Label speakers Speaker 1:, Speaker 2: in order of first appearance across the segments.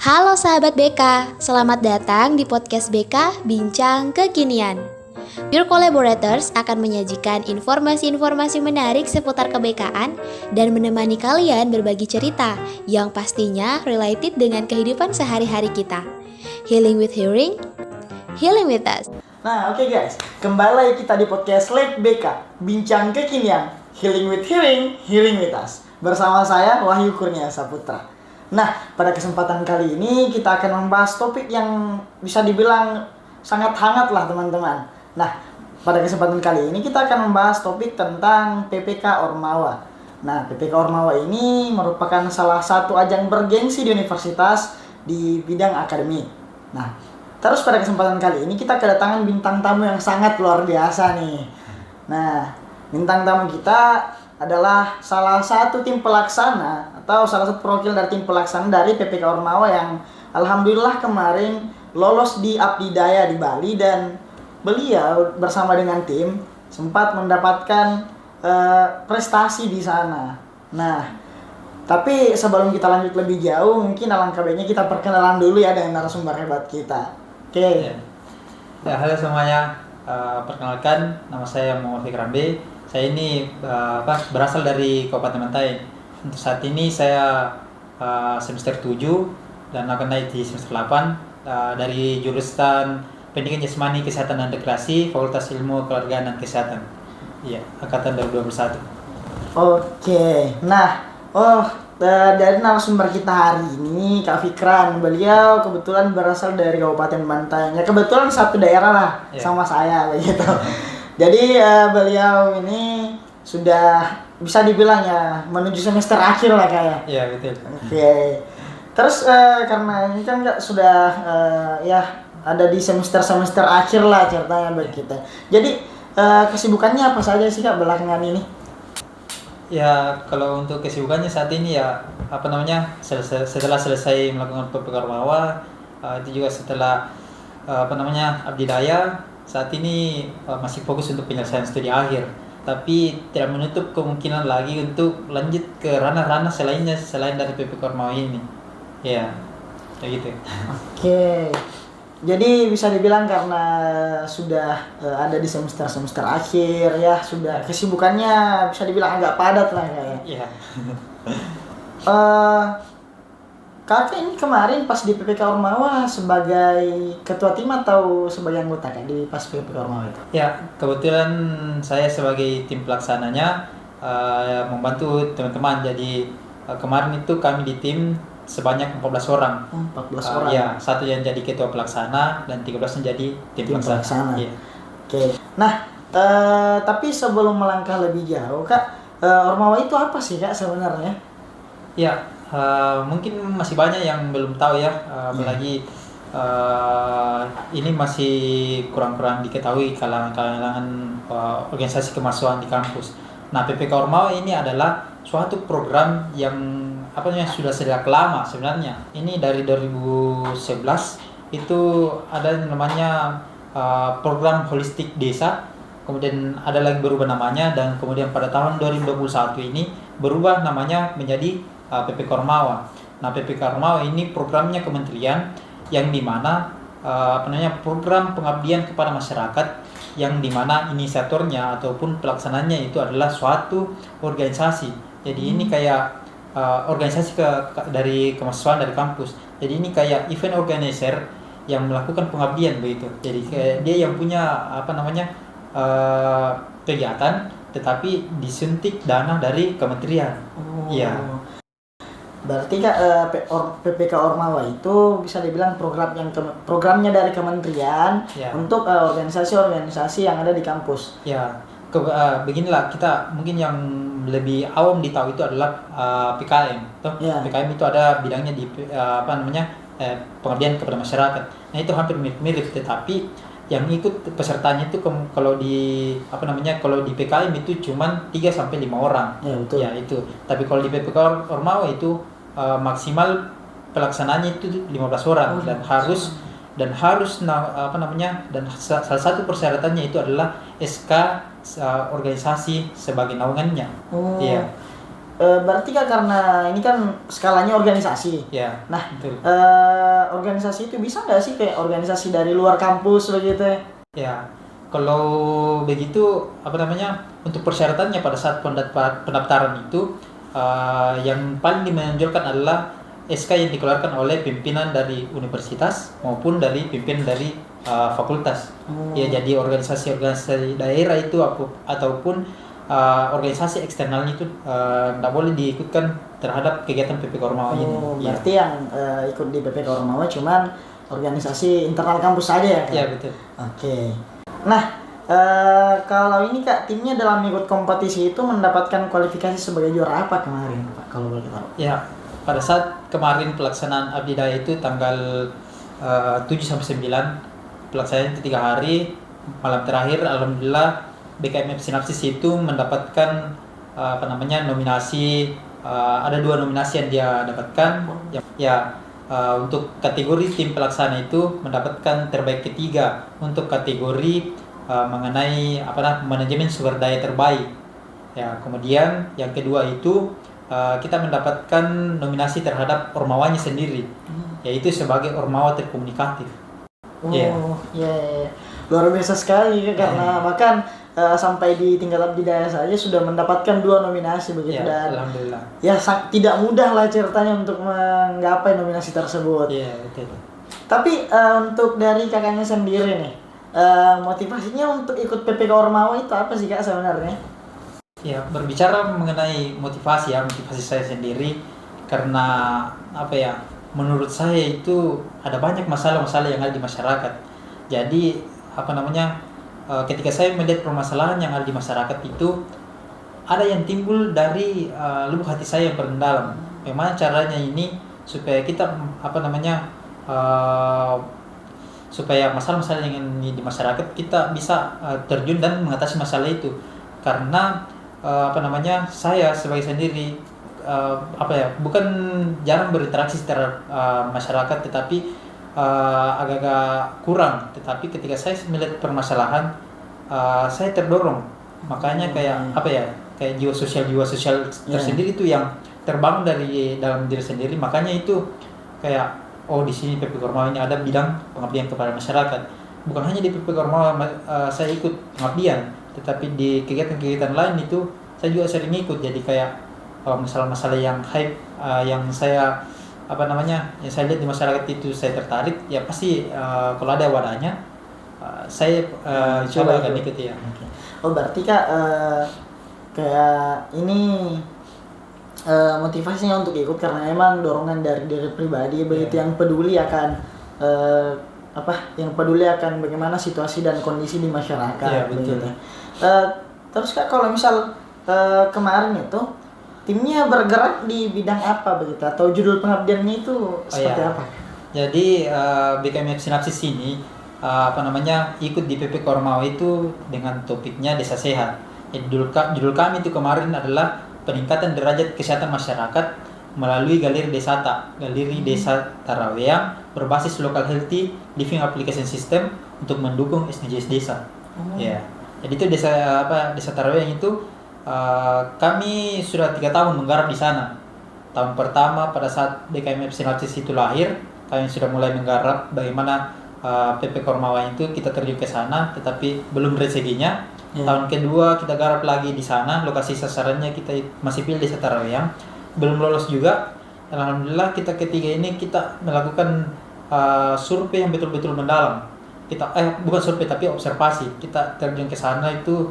Speaker 1: Halo sahabat BK, selamat datang di podcast BK Bincang Kekinian. Your collaborators akan menyajikan informasi-informasi menarik seputar kebekaan dan menemani kalian berbagi cerita yang pastinya related dengan kehidupan sehari-hari kita. Healing with hearing, healing with us.
Speaker 2: Nah, oke guys, kembali lagi kita di podcast Lab BK Bincang Kekinian, Healing with Hearing, Healing with Us. Bersama saya Wahyu Kurniasa Putra. Nah, pada kesempatan kali ini kita akan membahas topik yang bisa dibilang sangat hangat lah teman-teman. Nah, pada kesempatan kali ini kita akan membahas topik tentang PPK Ormawa. Nah, PPK Ormawa ini merupakan salah satu ajang bergengsi di universitas di bidang akademik. Nah, terus pada kesempatan kali ini kita kedatangan bintang tamu yang sangat luar biasa nih. Nah, bintang tamu kita adalah salah satu tim pelaksana atau salah satu perwakilan dari tim pelaksana dari PPK Ormawa yang alhamdulillah kemarin lolos di Abdidaya di Bali, dan beliau bersama dengan tim sempat mendapatkan prestasi di sana. Nah, tapi sebelum kita lanjut lebih jauh, mungkin alangkah baiknya kita perkenalan dulu ya dengan narasumber hebat kita. Oke.
Speaker 3: Ya, halo semuanya. Perkenalkan, nama saya Muhammad Fikrambe. Saya ini berasal dari Kabupaten Bantaeng. Untuk saat ini saya semester 7 dan akan naik di semester 8 dari jurusan Pendidikan Jasmani, Kesehatan dan Rekreasi, Fakultas Ilmu Keluargaan dan Kesehatan. Iya, angkatan 2021.
Speaker 2: Oke. Nah, dari narasumber kita hari ini Kak Fikran, beliau kebetulan berasal dari Kabupaten Bantaeng. Ya kebetulan satu daerah lah sama saya begitu. Jadi beliau ini sudah bisa dibilang ya menuju semester akhir lah kayak.
Speaker 3: Iya, betul.
Speaker 2: Oke. Terus karena ini kan Kak sudah ya ada di semester akhir lah ceritanya buat kita. Jadi kesibukannya apa saja sih Kak belakangan ini?
Speaker 3: Ya, kalau untuk kesibukannya saat ini ya setelah selesai melakukan PPK Ormawa, itu juga setelah Abdidaya, saat ini masih fokus untuk penyelesaian studi akhir, tapi tidak menutup kemungkinan lagi untuk lanjut ke ranah-ranah selainnya selain dari PPK Ormawa ini. Ya, kayak gitu.
Speaker 2: Oke. Jadi bisa dibilang karena sudah ada di semester akhir ya, sudah kesibukannya bisa dibilang agak padat lah kayaknya.
Speaker 3: Iya.
Speaker 2: Kakak ini kemarin pas di PPK Ormawa sebagai ketua tim atau sebagai anggota Kak di pas PPK Ormawa itu?
Speaker 3: Ya, kebetulan saya sebagai tim pelaksananya membantu teman-teman. Jadi kemarin itu kami di tim sebanyak 14 orang.
Speaker 2: 14 orang.
Speaker 3: Ya, satu yang jadi ketua pelaksana dan 13 yang jadi tim pelaksana.
Speaker 2: Iya. Oke. Nah, tapi sebelum melangkah lebih jauh, Kak, Ormawa itu apa sih Kak sebenarnya?
Speaker 3: Ya, mungkin masih banyak yang belum tahu ya, apalagi ini masih kurang-kurang diketahui kalangan organisasi kemahasiswaan di kampus. Nah, PPK Ormawa ini adalah suatu program yang sudah sejak lama sebenarnya. Ini dari 2011 itu ada namanya program holistik desa, kemudian ada lagi berubah namanya, dan kemudian pada tahun 2021 ini berubah namanya menjadi PPK Ormawa. Nah, PPK Ormawa ini programnya kementerian yang dimana program pengabdian kepada masyarakat, yang dimana inisiatornya ataupun pelaksananya itu adalah suatu organisasi. Jadi ini kayak organisasi dari kemahasiswaan dari kampus. Jadi ini kayak event organizer yang melakukan pengabdian begitu. Jadi dia yang punya kegiatan, tetapi disuntik dana dari kementerian. Iya.
Speaker 2: Berarti Kak, PPK Ormawa itu bisa dibilang programnya dari kementerian untuk organisasi-organisasi yang ada di kampus.
Speaker 3: Ya, beginilah, kita mungkin yang lebih awam ditahu itu adalah PKM. PKM itu ada bidangnya di pengabdian kepada masyarakat. Nah, itu hampir mirip, tetapi yang ikut pesertanya itu kalau di PKM itu cuman 3 sampai 5 orang.
Speaker 2: Ya, betul.
Speaker 3: Ya, itu. Tapi kalau di PPK Ormawa itu maksimal pelaksananya itu 15 orang, dan salah satu persyaratannya itu adalah SK organisasi sebagai naungannya.
Speaker 2: Oh.
Speaker 3: Iya.
Speaker 2: berarti Kak, karena ini kan skalanya organisasi.
Speaker 3: Ya,
Speaker 2: Nah,
Speaker 3: betul.
Speaker 2: organisasi itu bisa nggak sih kayak organisasi dari luar kampus begitu ya?
Speaker 3: Ya, kalau begitu apa namanya untuk persyaratannya pada saat pendaftaran itu yang paling dimenonjolkan adalah SK yang dikeluarkan oleh pimpinan dari universitas maupun dari pimpinan dari fakultas. Ya, jadi organisasi-organisasi daerah itu ataupun organisasi eksternalnya itu tidak boleh diikutkan terhadap kegiatan PPK Ormawa ini. Ya.
Speaker 2: Berarti yang ikut di PPK Ormawa cuman organisasi internal kampus saja ya Kak?
Speaker 3: Ya, betul.
Speaker 2: Oke. Nah, kalau ini Kak, timnya dalam ikut kompetisi itu mendapatkan kualifikasi sebagai juara apa kemarin Pak, kalau boleh tahu?
Speaker 3: Ya, pada saat kemarin pelaksanaan Abdi Daya itu tanggal 7-9, pelaksanaan itu 3 hari, malam terakhir alhamdulillah BKMF Sinapsis itu mendapatkan nominasi, ada 2 nominasi yang dia dapatkan. Untuk kategori tim pelaksana itu mendapatkan terbaik ketiga untuk kategori mengenai manajemen sumber daya terbaik. Ya, kemudian yang kedua itu kita mendapatkan nominasi terhadap ormawanya sendiri, yaitu sebagai ormawa terkomunikatif.
Speaker 2: Ya. Luar biasa sekali karena bahkan sampai di tingkat Abdi Daya saja sudah mendapatkan 2 nominasi begitu. Dan
Speaker 3: alhamdulillah.
Speaker 2: Ya tidak mudah lah ceritanya untuk menggapai nominasi tersebut.
Speaker 3: Iya, betul.
Speaker 2: Tapi untuk dari kakaknya sendiri nih, motivasinya untuk ikut PPK Ormawa itu apa sih Kak sebenarnya?
Speaker 3: Ya, berbicara mengenai motivasi saya sendiri, karena menurut saya itu ada banyak masalah-masalah yang ada di masyarakat. Jadi ketika saya melihat permasalahan yang ada di masyarakat itu, ada yang timbul dari lubuk hati saya yang paling dalam. Bagaimana caranya ini supaya kita supaya masalah-masalah yang di masyarakat kita bisa terjun dan mengatasi masalah itu. Karena saya sebagai sendiri bukan jarang berinteraksi secara masyarakat, tetapi agak-agak kurang. Tetapi ketika saya melihat permasalahan, saya terdorong. Makanya kayak jiwa sosial tersendiri itu yang terbangun dari dalam diri sendiri. Makanya itu kayak di sini PPK Ormawa ini ada bidang pengabdian kepada masyarakat. Bukan hanya di PPK Ormawa saya ikut pengabdian, tetapi di kegiatan-kegiatan lain itu saya juga sering ikut. Jadi kayak masalah-masalah yang hype yang saya yang saya lihat di masyarakat itu saya tertarik, ya pasti kalau ada wadahnya saya coba akan ikut ya.
Speaker 2: Oh berarti Kak kayak ini motivasinya untuk ikut karena emang dorongan dari diri pribadi begitu, yang peduli akan yang peduli akan bagaimana situasi dan kondisi di masyarakat.
Speaker 3: Betul.
Speaker 2: Begitu. Terus Kak, kalau misal kemarin itu timnya bergerak di bidang apa begitu, atau judul pengabdiannya itu seperti apa?
Speaker 3: Jadi BKMF Sinapsis ini ikut di PPK Ormawa itu dengan topiknya Desa Sehat. Jadi judul kami itu kemarin adalah peningkatan derajat kesehatan masyarakat melalui Galeri Desa Taraweang berbasis Local Healthy Living Application System untuk mendukung SDGs desa. Ya. Jadi itu Desa Taraweang itu kami sudah 3 tahun menggarap di sana. Tahun pertama pada saat BKMF Sinapsis itu lahir, kami sudah mulai menggarap bagaimana PPK Ormawa itu kita terjun ke sana, tetapi belum rezekinya. Tahun kedua kita garap lagi di sana, lokasi sasarannya kita masih pilih Desa Taraweang, belum lolos juga. Alhamdulillah kita ketiga ini kita melakukan survei yang betul-betul mendalam. Kita bukan survei tapi observasi. Kita terjun ke sana itu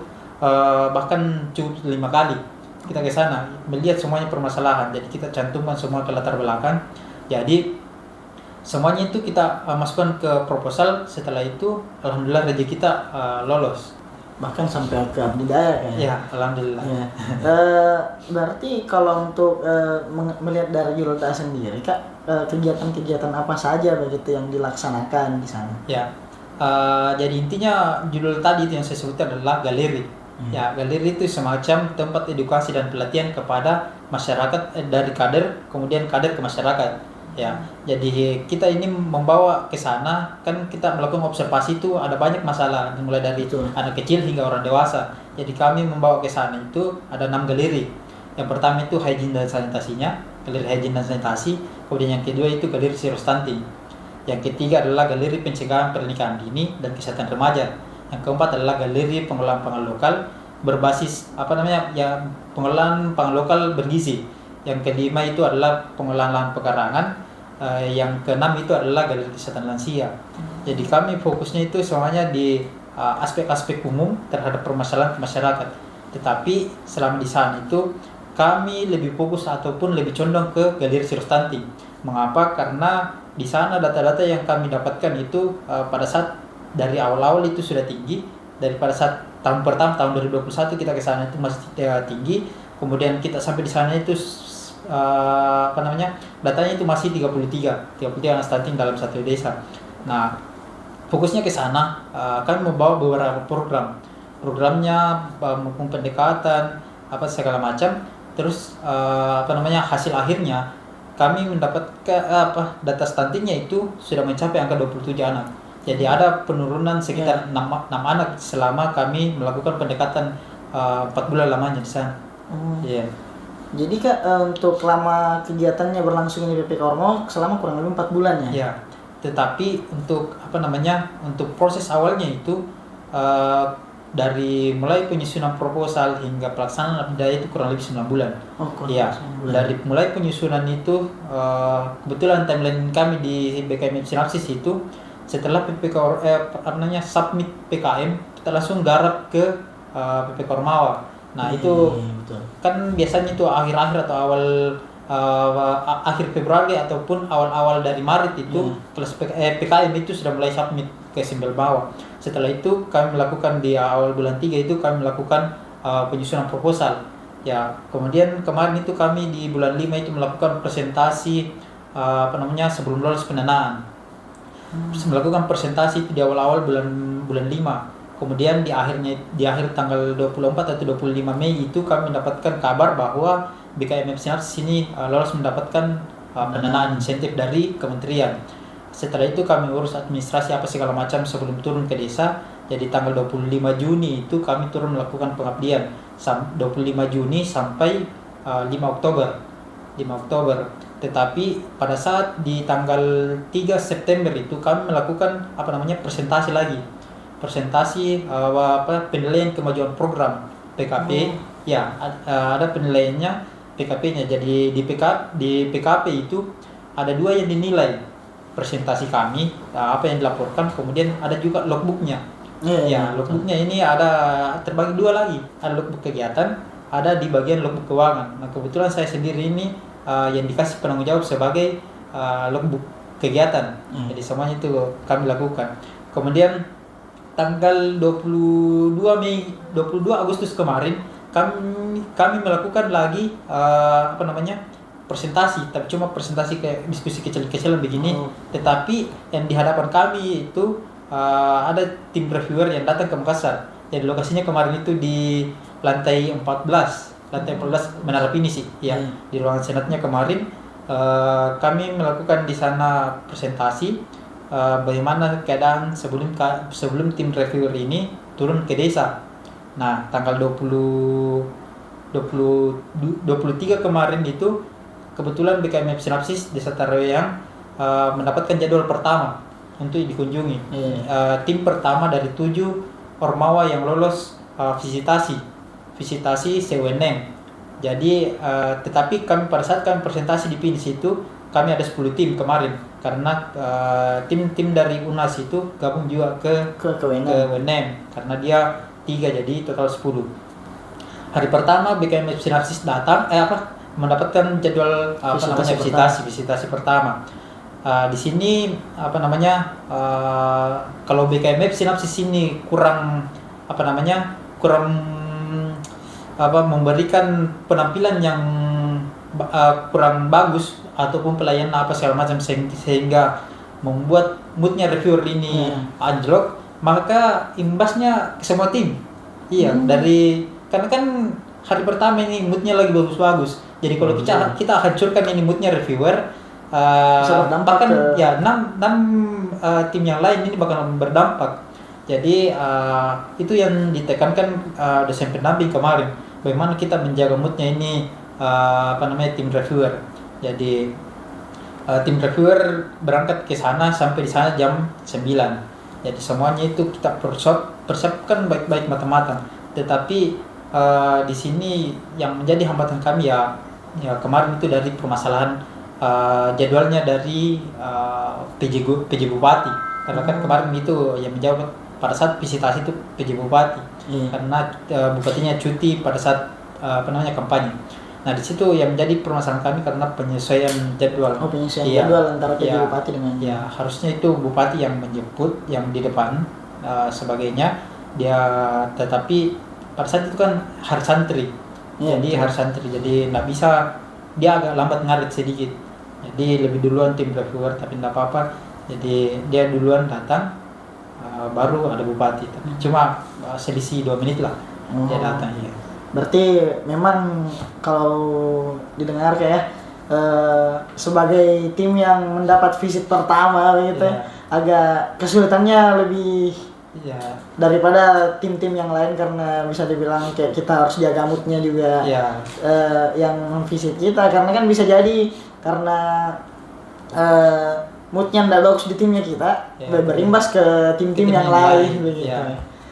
Speaker 3: bahkan cukup 5 kali kita ke sana melihat semuanya permasalahan. Jadi kita cantumkan semua ke latar belakang. Jadi semuanya itu kita masukkan ke proposal. Setelah itu alhamdulillah rezeki kita lolos.
Speaker 2: Bahkan sampai ke Abdi Daya kayaknya.
Speaker 3: Ya, alhamdulillah.
Speaker 2: Ya. Berarti kalau untuk melihat dari Julta sendiri Kak, kegiatan-kegiatan apa saja begitu yang dilaksanakan di sana?
Speaker 3: Ya. Jadi intinya judul tadi itu yang saya sebutkan adalah galeri. Ya, galeri itu semacam tempat edukasi dan pelatihan kepada masyarakat dari kader, kemudian kader ke masyarakat. Ya, jadi kita ini membawa ke sana, kan kita melakukan observasi itu ada banyak masalah, mulai dari anak kecil hingga orang dewasa. Jadi kami membawa ke sana itu ada 6 galeri. Yang pertama itu hygiene dan sanitasinya, galeri hygiene dan sanitasi. Kemudian yang kedua itu galeri zero stunting. Yang ketiga adalah galeri pencegahan pernikahan dini dan kesehatan remaja. Yang keempat adalah galeri pengelolaan pangan lokal berbasis pengelolaan pangan lokal bergizi. Yang kelima itu adalah pengelolaan lahan pekarangan. Yang keenam itu adalah galeri kesehatan lansia. Jadi kami fokusnya itu semuanya di aspek-aspek umum terhadap permasalahan masyarakat. Tetapi selama di sana itu kami lebih fokus ataupun lebih condong ke galeri zero stunting. Mengapa? Karena di sana data-data yang kami dapatkan itu pada saat dari awal-awal itu sudah tinggi. Daripada saat tahun pertama tahun 2021 kita ke sana itu masih tinggi. Kemudian kita sampai di sana itu datanya itu masih 33 anak stunting dalam satu desa. Nah, fokusnya ke sana. Kami membawa beberapa programnya maupun pendekatan segala macam. Terus hasil akhirnya kami mendapatkan data stuntingnya itu sudah mencapai angka 27 anak. Jadi ada penurunan sekitar 6 anak selama kami melakukan pendekatan 4 bulan lamanya di sana.
Speaker 2: Jadi Kak, untuk lama kegiatannya berlangsung di PPK Ormawa selama kurang lebih 4 bulan ya?
Speaker 3: Iya. Tetapi untuk untuk proses awalnya itu dari mulai penyusunan proposal hingga pelaksanaan abdaya itu kurang lebih 9 bulan. Iya. Dari mulai penyusunan itu kebetulan timeline kami di BKM Sinapsis itu setelah submit PKM kita langsung garap ke PPK Ormawa. Nah, itu
Speaker 2: betul.
Speaker 3: Kan biasanya itu akhir-akhir atau akhir Februari ataupun awal-awal dari Maret itu kelas PKM itu sudah mulai submit ke Simbel bawah. Setelah itu kami melakukan di awal bulan 3 itu kami melakukan penyusunan proposal. Ya, kemudian kemarin itu kami di bulan 5 itu melakukan presentasi sebelum lolos pendanaan. Melakukan presentasi itu di awal-awal bulan 5. Kemudian di akhir tanggal 24 atau 25 Mei itu kami mendapatkan kabar bahwa BKM Sinapsis ini lolos mendapatkan pendanaan insentif dari kementerian. Setelah itu kami urus administrasi segala macam sebelum turun ke desa. Jadi tanggal 25 Juni itu kami turun melakukan pengabdian 25 Juni sampai 5 Oktober. Tetapi pada saat di tanggal 3 September itu kami melakukan presentasi lagi. Presentasi penilaian kemajuan program PKP. Ya, ada penilaiannya PKP-nya. Jadi di PKP itu ada 2 yang dinilai. Presentasi kami, apa yang dilaporkan, kemudian ada juga logbooknya. Logbooknya ini ada terbagi 2 lagi. Ada logbook kegiatan, ada di bagian logbook keuangan. Nah, kebetulan saya sendiri ini yang dikasih penanggung jawab sebagai logbook kegiatan. Jadi semuanya itu kami lakukan. Kemudian tanggal 22 Agustus kemarin kami melakukan lagi presentasi, tapi cuma presentasi kayak diskusi kecil-kecilan begini. Tetapi yang di hadapan kami itu ada tim reviewer yang datang ke Makassar. Jadi lokasinya kemarin itu di lantai 14 Menara Pinisi ya. Di ruangan senatnya kemarin kami melakukan di sana presentasi bagaimana keadaan sebelum tim reviewer ini turun ke desa. Nah, tanggal 23 kemarin itu kebetulan BKM Sinapsis Desa Taraweyang mendapatkan jadwal pertama untuk dikunjungi. Tim pertama dari 7 Ormawa yang lolos visitasi CWNM. Jadi tetapi kami pada saat kami presentasi di PINIS itu kami ada 10 tim kemarin karena tim dari UNAS itu gabung juga ke WNM karena dia 3 jadi total 10. Hari pertama BKM Sinapsis datang mendapatkan jadwal visitasi pertama. Di sini kalau BKM Sinapsis ini kurang memberikan penampilan yang kurang bagus ataupun pelayanan segala macam sehingga membuat moodnya reviewer ini anjlok, maka imbasnya ke semua tim. Karena kan hari pertama ini moodnya lagi bagus-bagus. Jadi kalau kita hancurkan ini moodnya reviewer, bahkan 6 tim yang lain ini bakal berdampak. Jadi itu yang ditekankan dosen pendamping kemarin. Bagaimana kita menjaga moodnya ini tim reviewer. Jadi tim reviewer berangkat ke sana, sampai di sana jam 9. Jadi semuanya itu kita persiapkan baik-baik matang-matang. Tetapi di sini yang menjadi hambatan kami ya kemarin itu dari permasalahan jadwalnya dari PJ Bupati. Karena kan kemarin itu yang menjawab pada saat visitasi itu PJ Bupati. Karena bupatinya cuti pada saat kampanye. Nah, di situ yang menjadi permasalahan kami karena penyesuaian jadwal.
Speaker 2: Penyesuaian jadwal antara PJ Bupati dengan.
Speaker 3: Ya, harusnya itu bupati yang menjemput, yang di depan sebagainya. Tetapi pada saat itu kan hari santri. Jadi hari santri. Jadi nggak bisa, dia agak lambat ngarit sedikit. Jadi lebih duluan tim reviewer, tapi nggak apa-apa. Jadi dia duluan datang, baru ada bupati. Cuma selisih 2 menit lah dia datang. Ya.
Speaker 2: Berarti memang kalau didengar kayak sebagai tim yang mendapat visit pertama gitu, agak kesulitannya lebih daripada tim-tim yang lain, karena bisa dibilang kayak kita harus jaga moodnya juga yang memvisit kita, karena kan bisa jadi karena moodnya nggak bagus di timnya kita, berimbas ke tim-tim yang lain begitu.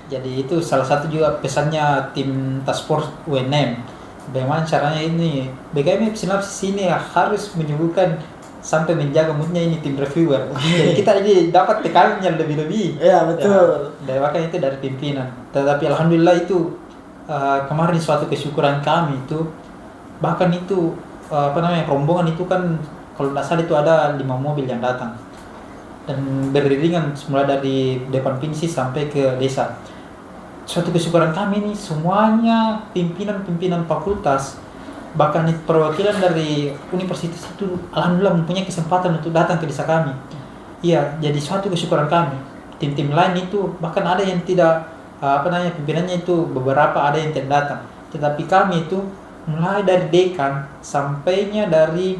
Speaker 3: Jadi itu salah satu juga pesannya tim Task Force UNM. Bagaimana caranya ini? BKM Sinapsis ini harus menyuguhkan sampai menjaga moodnya ini tim reviewer. Jadi kita ini dapat tekanannya lebih-lebih.
Speaker 2: Iya, betul.
Speaker 3: Ya, bahkan itu dari pimpinan. Tetapi alhamdulillah itu kemarin suatu kesyukuran kami itu, bahkan itu rombongan itu kan kalau tidak salah itu ada 5 mobil yang datang dan beriringan mulai dari depan Pinsi sampai ke desa. Suatu kesyukuran kami ini semuanya pimpinan fakultas, bahkan perwakilan dari universitas itu alhamdulillah mempunyai kesempatan untuk datang ke desa kami. Iya, jadi suatu kesyukuran kami. Tim-tim lain itu bahkan ada yang tidak pimpinannya itu beberapa ada yang tidak datang. Tetapi kami itu mulai dari dekan sampainya dari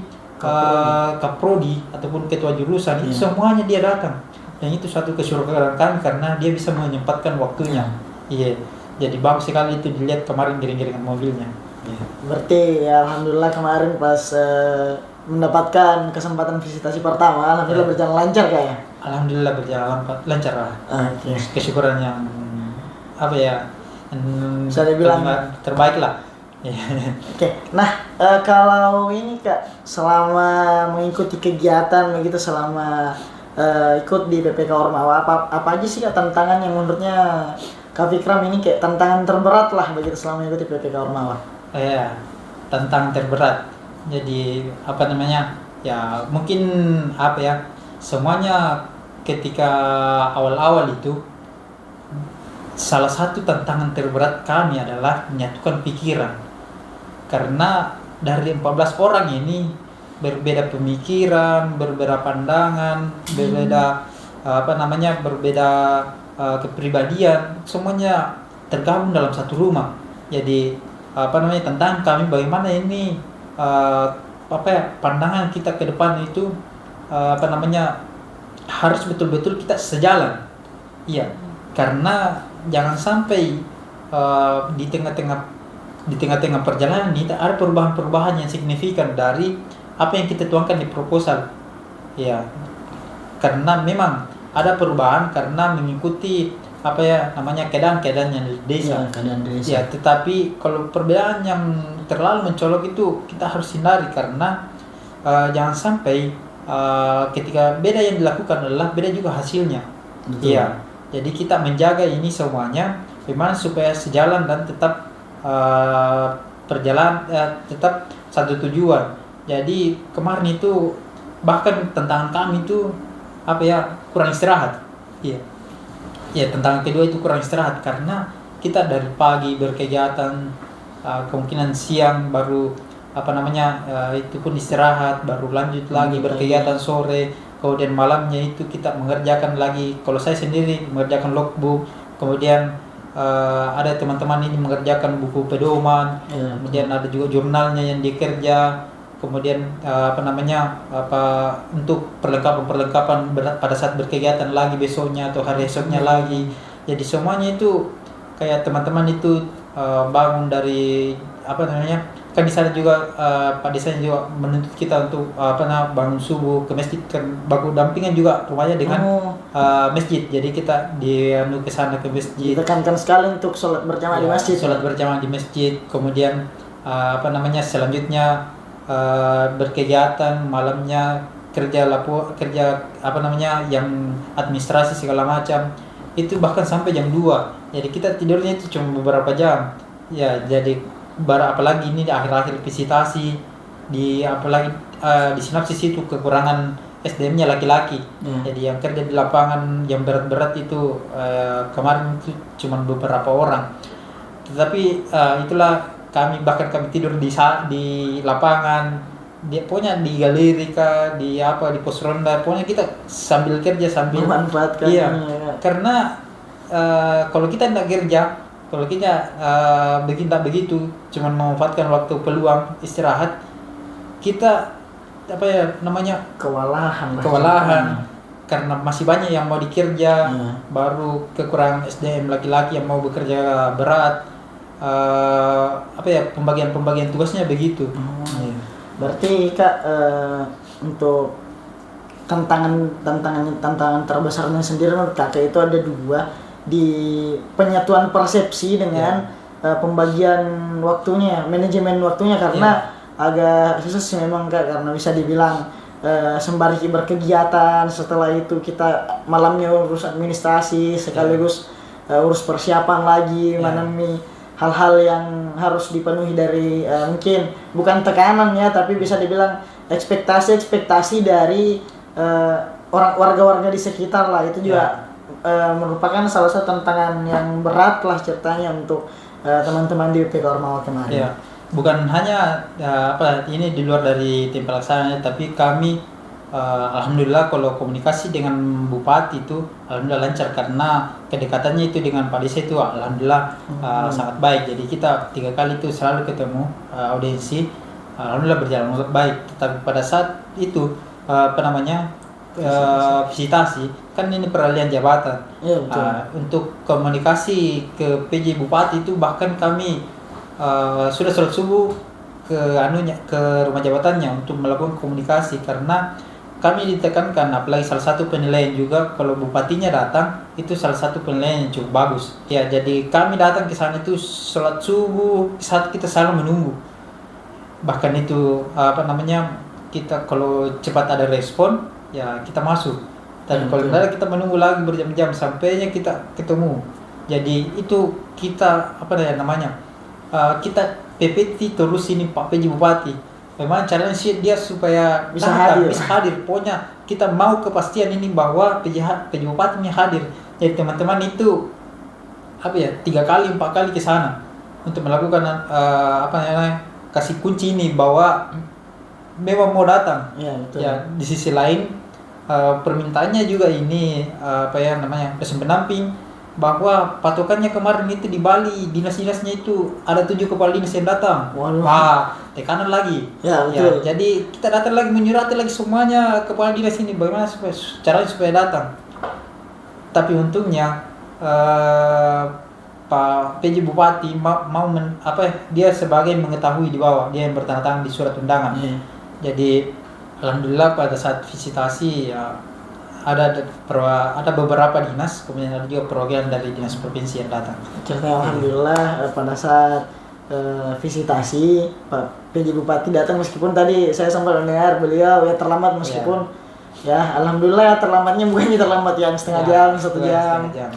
Speaker 3: kaprodi ataupun ketua jurusan itu semuanya dia datang. Dan itu suatu kesyukuran kami karena dia bisa menyempatkan waktunya. Iya, jadi bagus sekali itu dilihat kemarin giring-giringan mobilnya.
Speaker 2: Berarti ya alhamdulillah kemarin pas mendapatkan kesempatan visitasi pertama, alhamdulillah berjalan lancar kayaknya.
Speaker 3: Alhamdulillah berjalan lancar lah. Kesyukuran yang
Speaker 2: bisa dibilang
Speaker 3: terbaik lah.
Speaker 2: Nah kalau ini Kak, selama mengikuti kegiatan begitu, selama ikut di PPK Ormawa, apa aja sih Kak tantangan yang menurutnya Kak Fikram ini kayak tantangan terberat lah begitu selama mengikuti PPK Ormawa?
Speaker 3: Tantangan terberat. Jadi ya mungkin semuanya ketika awal-awal itu salah satu tantangan terberat kami adalah menyatukan pikiran. Karena dari 14 orang ini berbeda pemikiran, berbeda pandangan, berbeda berbeda kepribadian, semuanya tergabung dalam satu rumah. Jadi tantangan kami bagaimana ini pandangan kita ke depan itu harus betul-betul kita sejalan. Iya, karena jangan sampai di tengah-tengah perjalanan ini ada perubahan-perubahan yang signifikan dari apa yang kita tuangkan di proposal. Ya, karena memang ada perubahan karena mengikuti keadaan-keadaan yang di desa. Ya, tetapi kalau perbedaan yang terlalu mencolok itu kita harus hindari karena jangan sampai ketika beda yang dilakukan adalah beda juga hasilnya. Iya. Jadi kita menjaga ini semuanya bagaimana supaya sejalan dan tetap tetap satu tujuan. Jadi kemarin itu bahkan tantangan kami itu kurang istirahat. Iya. Ya, tantangan kedua itu kurang istirahat karena kita dari pagi berkegiatan, kemungkinan siang baru itu pun istirahat, baru lanjut lagi berkegiatan sore, kemudian malamnya itu kita mengerjakan lagi. Kalau saya sendiri mengerjakan logbook, kemudian ada teman-teman ini mengerjakan buku pedoman, kemudian ada juga jurnalnya yang dikerja, kemudian untuk perlengkapan pada saat berkegiatan lagi besoknya atau hari esoknya lagi. Jadi semuanya itu kayak teman-teman itu bangun dari kan di sana juga Pak Desanya juga menuntut kita untuk bangun subuh ke masjid, kan baku dampingan juga rumahnya dengan masjid. Jadi kita ke sana ke masjid.
Speaker 2: Ditekankan sekali untuk sholat berjamaah di masjid.
Speaker 3: Sholat berjamaah di masjid. Kemudian selanjutnya berkegiatan malamnya, kerja yang administrasi segala macam. Itu bahkan sampai jam 2. Jadi kita tidurnya itu cuma beberapa jam. Ya, jadi apalagi ini di akhir-akhir visitasi di sinapsis itu kekurangan SDM-nya laki-laki. Jadi yang kerja di lapangan yang berat-berat itu kemarin itu cuma beberapa orang. Tetapi itulah kami tidur di lapangan, pokoknya di galeri di pos ronda, pokoknya kita sambil kerja sambil
Speaker 2: memanfaatkan.
Speaker 3: Iya. Karena kalau kita tidak kerja, kalau kita begitu cuma memanfaatkan waktu peluang istirahat, kita kewalahan karena masih banyak yang mau dikerja, baru kekurangan SDM laki-laki yang mau bekerja berat, pembagian tugasnya begitu.
Speaker 2: Berarti Kak, untuk tantangan terbesarnya sendiri menurut Kakak itu ada 2, di penyatuan persepsi dengan pembagian waktunya, manajemen waktunya, karena agak susah sih memang Kak, karena bisa dibilang sembari berkegiatan, setelah itu kita malamnya urus administrasi sekaligus urus persiapan lagi, menemui hal-hal yang harus dipenuhi dari mungkin bukan tekanan ya, tapi bisa dibilang ekspektasi dari warga-warga di sekitar lah. Itu juga merupakan salah satu tantangan yang berat lah ceritanya untuk teman-teman di BPK Ormawa kemarin.
Speaker 3: Ya, bukan hanya ini di luar dari tim pelaksananya, tapi kami alhamdulillah kalau komunikasi dengan bupati itu alhamdulillah lancar, karena kedekatannya itu dengan Pak Desa itu alhamdulillah sangat baik. Jadi kita 3 kali itu selalu ketemu audiensi, alhamdulillah berjalan baik. Tetapi pada saat itu visitasi kan ini peralihan jabatan.
Speaker 2: Iya, betul.
Speaker 3: Untuk komunikasi ke PJ Bupati itu bahkan kami sudah sholat subuh ke rumah jabatannya untuk melakukan komunikasi, karena kami ditekankan, apalagi salah satu penilaian juga kalau bupatinya datang itu salah satu penilaian yang cukup bagus. Ya, jadi kami datang ke sana itu sholat subuh, saat kita selalu menunggu. Bahkan itu kita kalau cepat ada respon ya kita masuk, dan kalau tidak kita menunggu lagi berjam-jam sampainya kita ketemu. Jadi itu kita kita PPT terus ini Pak PJ Bupati. Memang caranya sih dia supaya bisa hadir. Pokoknya kita mau kepastian ini bahwa PJ Bupati ini hadir. Jadi teman-teman itu 3 kali 4 kali ke sana untuk melakukan kasih kunci ini bahwa memang mau datang.
Speaker 2: Ya, betul.
Speaker 3: Ya, di sisi lain permintaannya juga ini pesan pendamping, bahwa patokannya kemarin itu di Bali dinas-dinasnya itu ada 7 kepala dinas yang datang. Wah, tekanan lagi.
Speaker 2: Ya, betul.
Speaker 3: Ya, jadi kita datang lagi menyurati lagi semuanya kepala dinas ini bagaimana caranya supaya datang. Tapi untungnya Pak PJ Bupati dia sebagai mengetahui di bawah, dia yang bertanda tangan di surat undangan. Jadi alhamdulillah pada saat visitasi ya ada beberapa dinas, kemudian ada juga perwakilan dari dinas provinsi yang datang.
Speaker 2: Alhamdulillah pada saat visitasi Pak PJ Bupati datang, meskipun tadi saya sempat mendengar beliau ya terlambat, meskipun ya alhamdulillah terlambatnya bukannya terlambat yang setengah jam, 1 jam.
Speaker 3: Iya.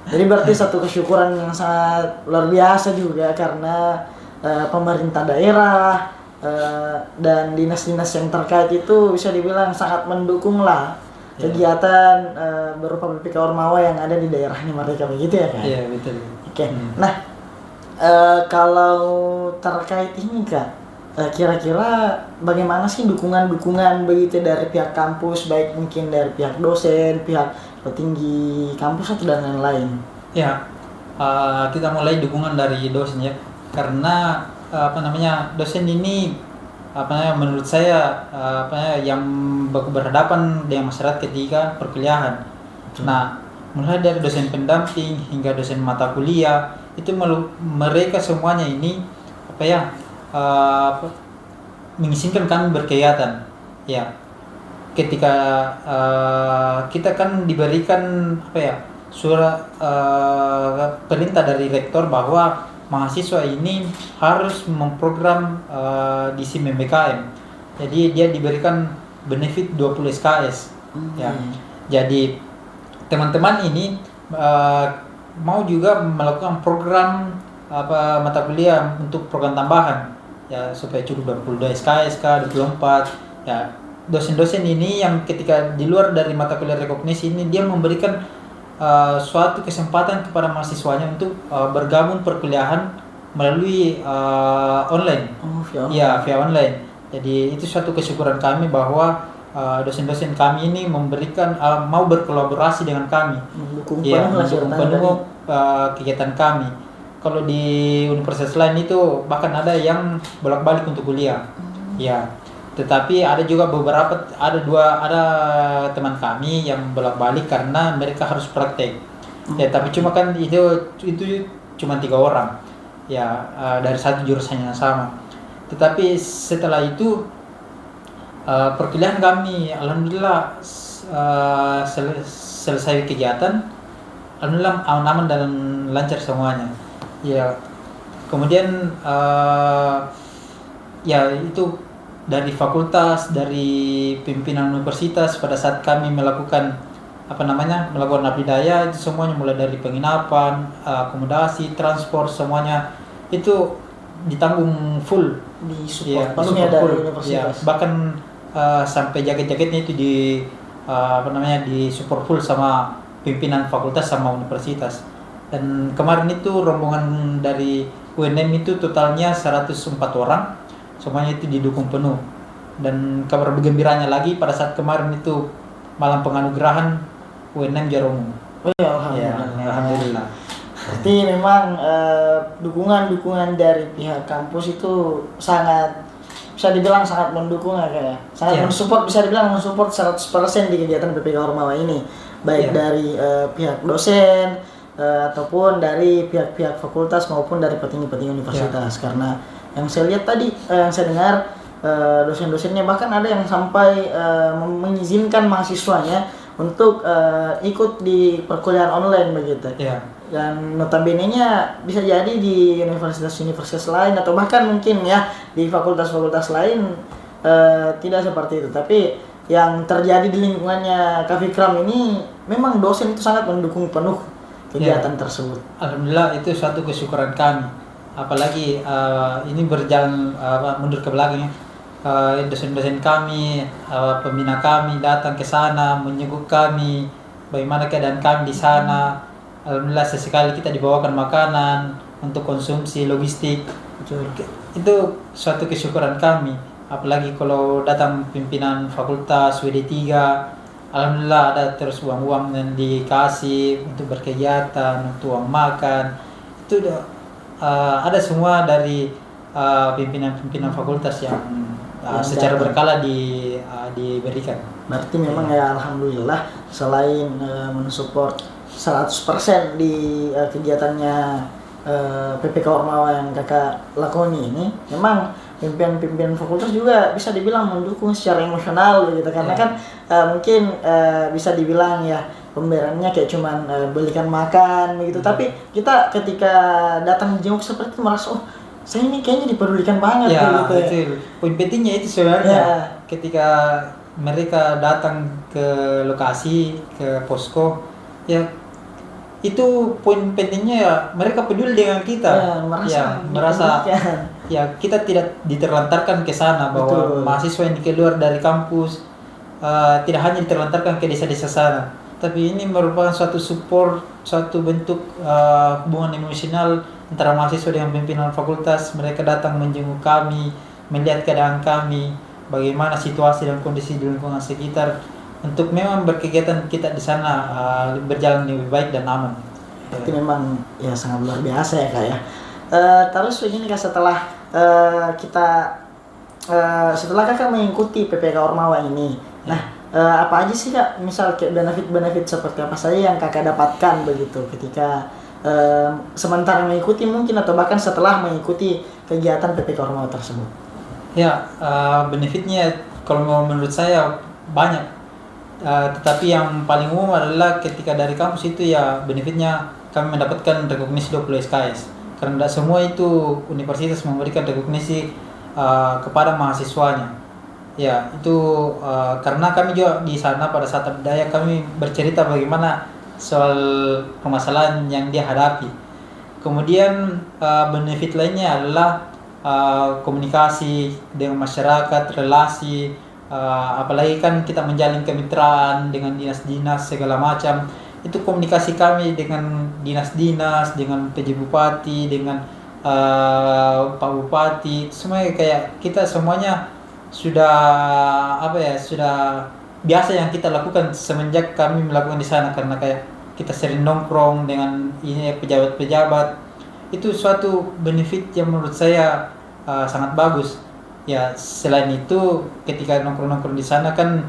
Speaker 2: Jadi berarti satu kesyukuran yang sangat luar biasa juga, karena pemerintah daerah dan dinas-dinas yang terkait itu bisa dibilang sangat mendukung lah kegiatan berupa BPK Ormawa yang ada di daerahnya mereka, begitu ya Kak?
Speaker 3: Iya, betul.
Speaker 2: Oke. Nah, kalau terkait ini Kak, kira-kira bagaimana sih dukungan begitu dari pihak kampus, baik mungkin dari pihak dosen, pihak petinggi kampus atau dan lain-lain?
Speaker 3: Ya, kita mulai dukungan dari dosen ya, karena dosen ini menurut saya yang berhadapan dengan masyarakat ketika perkuliahan. Nah, mulai dari dosen pendamping hingga dosen mata kuliah itu mereka semuanya ini mengizinkan kami berkegiatan. Ya, ketika kita kan diberikan surat perintah dari rektor bahwa mahasiswa ini harus memprogram di SIM MBKM. Jadi dia diberikan benefit 20 SKS. Ya. Jadi teman-teman ini mau juga melakukan program mata kuliah untuk program tambahan ya supaya cukup 22 SKS 24 ya. Dosen-dosen ini yang ketika di luar dari mata kuliah rekognisi ini dia memberikan suatu kesempatan kepada mahasiswanya untuk bergabung perkuliahan melalui online. Via online. Jadi itu suatu kesyukuran kami bahwa dosen-dosen kami ini memberikan mau berkolaborasi dengan kami.
Speaker 2: Mendukung
Speaker 3: penuh kegiatan kami. Kalau di universitas lain itu bahkan ada yang bolak-balik untuk kuliah. Ya. Tetapi ada juga ada teman kami yang bolak-balik karena mereka harus praktek. Ya, tapi cuma kan itu cuma 3 orang. Ya, dari satu jurusan yang sama. Tetapi setelah itu perkuliahan kami alhamdulillah selesai kegiatan. Alhamdulillah aman dan lancar semuanya. Ya. Kemudian ya itu dari fakultas, dari pimpinan universitas pada saat kami melakukan melakukan abdi daya itu semuanya mulai dari penginapan, akomodasi, transport semuanya itu ditanggung full,
Speaker 2: disupport penuhnya dari universitas.
Speaker 3: Ya, bahkan sampai jaket-jaketnya itu disupport full sama pimpinan fakultas sama universitas. Dan kemarin itu rombongan dari UNM itu totalnya 104 orang. Semuanya itu didukung penuh. Dan kabar bergembiranya lagi pada saat kemarin itu malam penganugerahan UNM juara umum.
Speaker 2: Oh ya,
Speaker 3: alhamdulillah.
Speaker 2: Berarti memang dukungan dari pihak kampus itu sangat bisa dibilang sangat mendukung ya, sangat mensupport, bisa dibilang mensupport 100% di kegiatan PPK Ormawa ini, baik dari pihak dosen ataupun dari pihak-pihak fakultas maupun dari petinggi-petinggi universitas. Karena yang saya lihat tadi, yang saya dengar dosen-dosennya bahkan ada yang sampai mengizinkan mahasiswanya untuk ikut di perkuliahan online begitu. Dan notabene-nya bisa jadi di universitas-universitas lain atau bahkan mungkin ya di fakultas-fakultas lain tidak seperti itu. Tapi yang terjadi di lingkungannya Kafikram ini memang dosen itu sangat mendukung penuh kegiatan tersebut.
Speaker 3: Alhamdulillah itu suatu kesyukuran kami. Apalagi ini berjalan mundur ke belakang ya. Dosen-dosen kami, pembina kami datang ke sana menyebut kami bagaimana keadaan kami di sana. Alhamdulillah sesekali kita dibawakan makanan untuk konsumsi logistik. Itu suatu kesyukuran kami. Apalagi kalau datang pimpinan fakultas WD3, alhamdulillah ada terus uang-uang yang dikasih untuk berkegiatan, untuk uang makan. Itu ada semua dari pimpinan-pimpinan fakultas yang secara berkala diberikan.
Speaker 2: Berarti memang ya alhamdulillah selain mensupport 100% di kegiatannya PPK Ormawa yang kakak lakoni ini, memang pimpinan fakultas juga bisa dibilang mendukung secara emosional begitu, karena kan mungkin bisa dibilang ya pemberiannya kayak cuman belikan makan begitu, tapi kita ketika datang jenguk seperti itu merasa saya ini kayaknya dipedulikan banget gitu.
Speaker 3: Betul. Poin pentingnya itu sebenarnya ketika mereka datang ke lokasi, ke posko, ya itu poin pentingnya ya mereka peduli dengan kita. Merasa ya kita tidak diterlantarkan ke sana, bahwa mahasiswa yang keluar dari kampus tidak hanya diterlantarkan ke desa-desa sana, tapi ini merupakan suatu support, suatu bentuk hubungan emosional antara mahasiswa dengan pimpinan fakultas. Mereka datang menjenguk kami, melihat keadaan kami, bagaimana situasi dan kondisi di lingkungan sekitar, untuk memang berkegiatan kita di sana berjalan lebih baik dan aman.
Speaker 2: Itu memang ya sangat luar biasa ya Kak ya. Terus begini Kak, setelah setelah Kakak mengikuti PPK Ormawa ini, apa aja sih Kak, misal kayak benefit seperti apa saja yang Kakak dapatkan begitu ketika sementara mengikuti mungkin atau bahkan setelah mengikuti kegiatan PPK Ormawa tersebut?
Speaker 3: Ya, benefitnya kalau menurut saya banyak. Tetapi yang paling umum adalah ketika dari kampus itu ya benefitnya kami mendapatkan rekognisi 20 SKS. Karena tidak semua itu universitas memberikan rekognisi kepada mahasiswanya. Ya, itu karena kami juga di sana pada saat Abdaya kami bercerita bagaimana soal permasalahan yang dia hadapi. Kemudian benefit lainnya adalah komunikasi dengan masyarakat, relasi, apalagi kan kita menjalin kemitraan dengan dinas-dinas segala macam. Itu komunikasi kami dengan dinas-dinas, dengan PJ Bupati, dengan Pak Bupati, semuanya kayak kita semuanya sudah sudah biasa yang kita lakukan semenjak kami melakukan di sana, karena kayak kita sering nongkrong dengan ini pejabat-pejabat. Itu suatu benefit yang menurut saya sangat bagus. Ya, selain itu ketika nongkrong-nongkrong di sana kan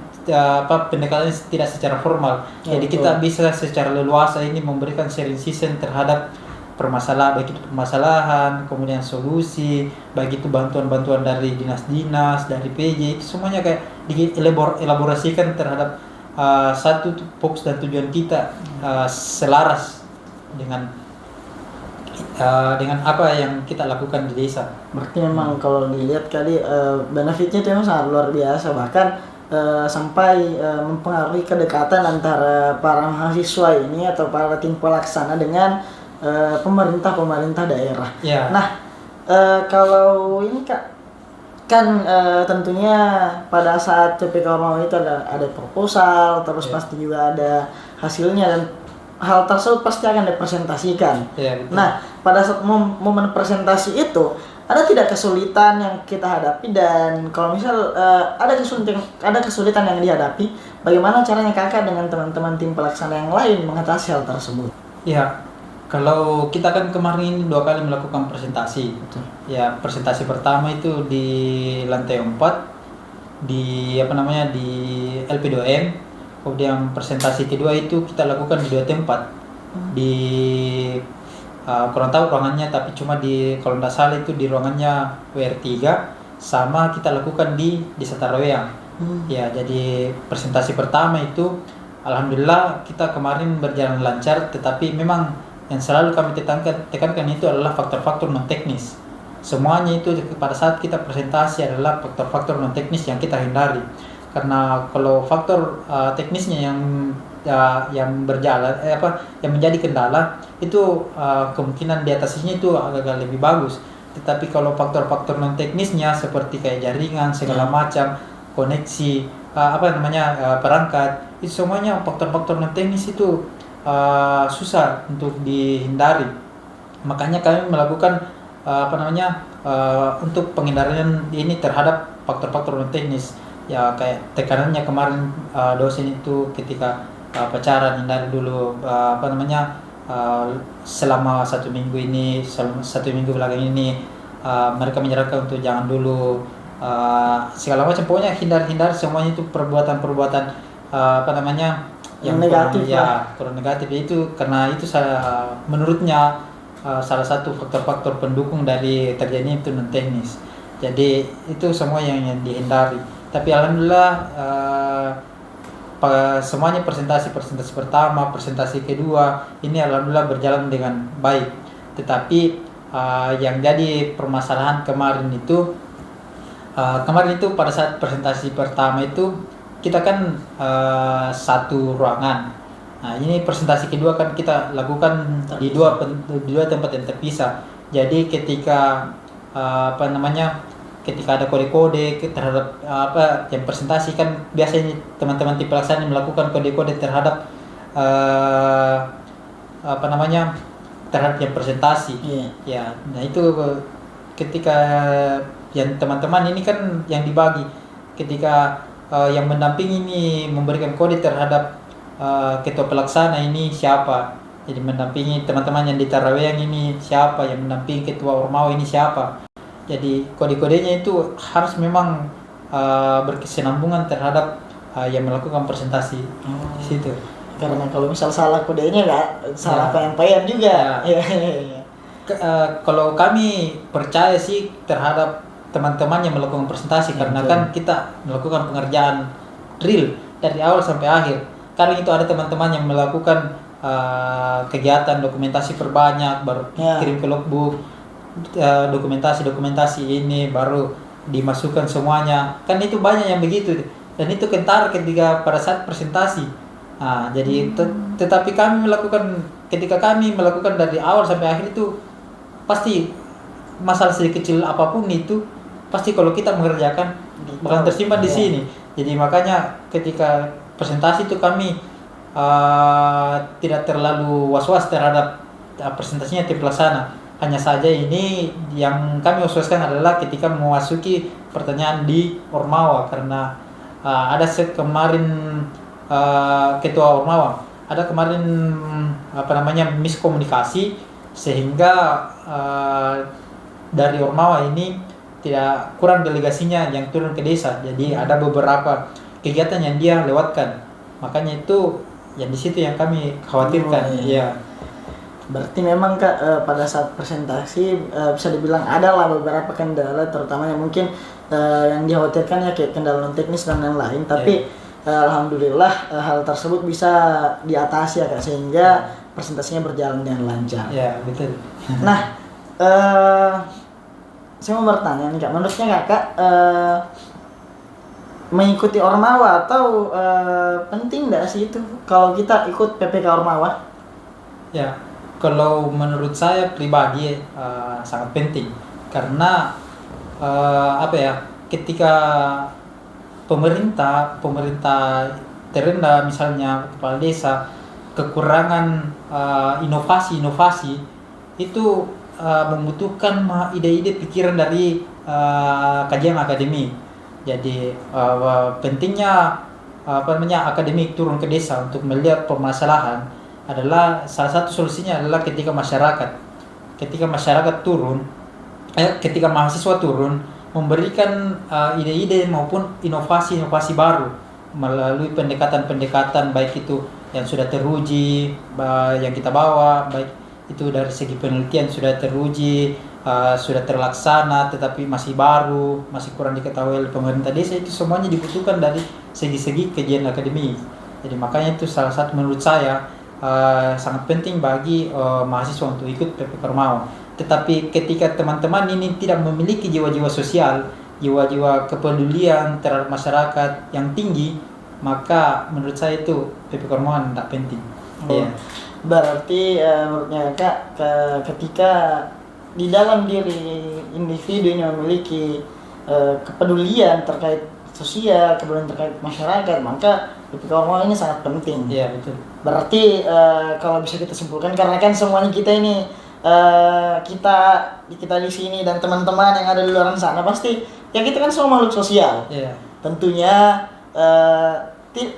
Speaker 3: pendekatannya tidak secara formal. Jadi kita bisa secara leluasa ini memberikan sharing session terhadap permasalahan, baik itu permasalahan, kemudian solusi, baik itu bantuan-bantuan dari dinas-dinas, dari PJ, itu semuanya kayak dielaborasikan terhadap satu fokus dan tujuan kita selaras dengan apa yang kita lakukan di desa.
Speaker 2: Berarti memang kalau dilihat kali benefitnya itu memang sangat luar biasa, bahkan sampai mempengaruhi kedekatan antara para mahasiswa ini atau para tim pelaksana dengan pemerintah daerah.
Speaker 3: Ya.
Speaker 2: Nah, kalau ini Kak, kan tentunya pada saat PPK Ormawa itu ada proposal, terus pasti juga ada hasilnya, dan hal tersebut pasti akan dipresentasikan.
Speaker 3: Ya, betul.
Speaker 2: Nah, pada saat momen presentasi itu ada tidak kesulitan yang kita hadapi, dan kalau misal ada kesulitan yang dihadapi, bagaimana caranya Kakak dengan teman-teman tim pelaksana yang lain mengatasi hal tersebut?
Speaker 3: Ya, kalau kita kan kemarin ini 2 kali melakukan presentasi.
Speaker 2: Betul.
Speaker 3: Ya, presentasi pertama itu di lantai 4 di di LP2M. Kemudian presentasi kedua itu kita lakukan di 2 tempat. Di kurang tahu ruangannya, tapi cuma kalau tidak salah itu di ruangannya WR3, sama kita lakukan di Desa Taraweang. Ya, jadi presentasi pertama itu alhamdulillah kita kemarin berjalan lancar, tetapi memang yang selalu kami tekankan itu adalah faktor-faktor non teknis. Semuanya itu pada saat kita presentasi adalah faktor-faktor non teknis yang kita hindari. Karena kalau faktor teknisnya yang berjalan yang menjadi kendala itu kemungkinan diatasinya itu agak lebih bagus. Tetapi kalau faktor-faktor non teknisnya seperti kayak jaringan segala macam, koneksi perangkat, itu semuanya faktor-faktor non teknis itu susah untuk dihindari. Makanya kami melakukan untuk penghindarian ini terhadap faktor-faktor non teknis. Ya, kayak tekanannya kemarin dosen itu ketika pacaran, hindari dulu selama 1 minggu ini, 1 minggu belakang ini mereka menyarankan untuk jangan dulu segala macam, pokoknya hindar semuanya itu perbuatan-perbuatan yang
Speaker 2: negatif,
Speaker 3: kurang negatif. Itu karena itu menurutnya salah satu faktor-faktor pendukung dari terjadinya itu non teknis. Jadi itu semua yang dihindari. Tapi alhamdulillah semuanya presentasi pertama, presentasi kedua ini alhamdulillah berjalan dengan baik. Tetapi yang jadi permasalahan kemarin itu pada saat presentasi pertama itu kita kan satu ruangan. Nah, ini presentasi kedua kan kita lakukan di dua tempat yang terpisah. Jadi ketika ketika ada kode-kode terhadap yang presentasi, kan biasanya teman-teman tim pelaksana melakukan kode-kode terhadap terhadap yang presentasi. Ya, nah itu ketika yang teman-teman ini kan yang dibagi, ketika yang mendampingi ini memberikan kode terhadap ketua pelaksana ini siapa, jadi mendampingi teman-teman yang di Taraweang ini siapa, yang mendampingi ketua Ormawa ini siapa. Jadi kode-kodenya itu harus memang berkesinambungan terhadap yang melakukan presentasi di situ.
Speaker 2: Karena kalau misal salah kodenya salah penyampaian juga.
Speaker 3: Ya. kalau kami percaya sih terhadap teman-teman yang melakukan presentasi, karena kan kita melakukan pengerjaan real dari awal sampai akhir. Kadang itu ada teman-teman yang melakukan kegiatan dokumentasi perbanyak, baru kirim ke logbook, dokumentasi ini baru dimasukkan semuanya. Kan itu banyak yang begitu, dan itu kentara ketika pada saat presentasi. Jadi tetapi ketika kami melakukan dari awal sampai akhir itu pasti masalah sekecil apapun itu pasti kalau kita mengerjakan bakal tersimpan di sini. Jadi makanya ketika presentasi itu kami tidak terlalu was-was terhadap presentasinya terlaksana. Hanya saja ini yang kami was-waskan adalah ketika memasuki pertanyaan di Ormawa, karena ada kemarin ketua Ormawa ada kemarin miskomunikasi sehingga dari Ormawa ini tidak kurang delegasinya yang turun ke desa. Jadi ada beberapa kegiatan yang dia lewatkan. Makanya itu yang di situ yang kami khawatirkan. Iya.
Speaker 2: Berarti memang Kak, pada saat presentasi bisa dibilang adalah beberapa kendala, terutama yang mungkin yang dikhawatirkan ya kayak kendala non teknis dan lain-lain. Tapi alhamdulillah hal tersebut bisa diatasi ya Kak, sehingga presentasinya berjalan dengan lancar.
Speaker 3: Iya, betul.
Speaker 2: Nah, saya mau bertanya nih Kak, menurutnya Kakak mengikuti Ormawa atau penting nggak sih itu kalau kita ikut PPK Ormawa?
Speaker 3: Ya, kalau menurut saya pribadi sangat penting, karena ketika pemerintah terendah misalnya kepala desa kekurangan inovasi itu membutuhkan ide-ide pikiran dari kajian akademik. Jadi pentingnya akademik turun ke desa untuk melihat permasalahan adalah salah satu solusinya adalah ketika mahasiswa turun memberikan ide-ide maupun inovasi baru melalui pendekatan baik itu yang sudah teruji yang kita bawa, baik itu dari segi penelitian sudah teruji, sudah terlaksana tetapi masih baru, masih kurang diketahui oleh pemerintah desa. Itu semuanya dibutuhkan dari segi-segi kajian akademik. Jadi makanya itu salah satu menurut saya sangat penting bagi mahasiswa untuk ikut PPK Ormawa. Tetapi ketika teman-teman ini tidak memiliki jiwa-jiwa sosial, jiwa-jiwa kepedulian terhadap masyarakat yang tinggi, maka menurut saya itu PPK Ormawa tidak penting.
Speaker 2: Berarti menurutnya Kak, ketika di dalam diri individu ini memiliki kepedulian terkait sosial, kepedulian terkait masyarakat, maka PPK Ormawa ini sangat penting.
Speaker 3: Iya, betul.
Speaker 2: Berarti kalau bisa kita simpulkan, karena kan semuanya kita ini kita di sini dan teman-teman yang ada di luar sana pasti ya kita kan semua makhluk sosial.
Speaker 3: Yeah.
Speaker 2: Tentunya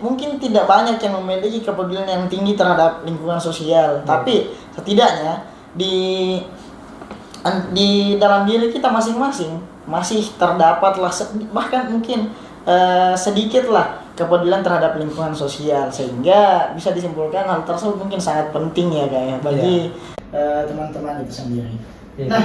Speaker 2: mungkin tidak banyak yang memiliki kepedulian yang tinggi terhadap lingkungan sosial, tapi setidaknya di dalam diri kita masing-masing masih terdapatlah bahkan mungkin sedikit lah kepedulian terhadap lingkungan sosial, sehingga bisa disimpulkan hal tersebut mungkin sangat penting ya kayak bagi teman-teman itu sendiri. Nah,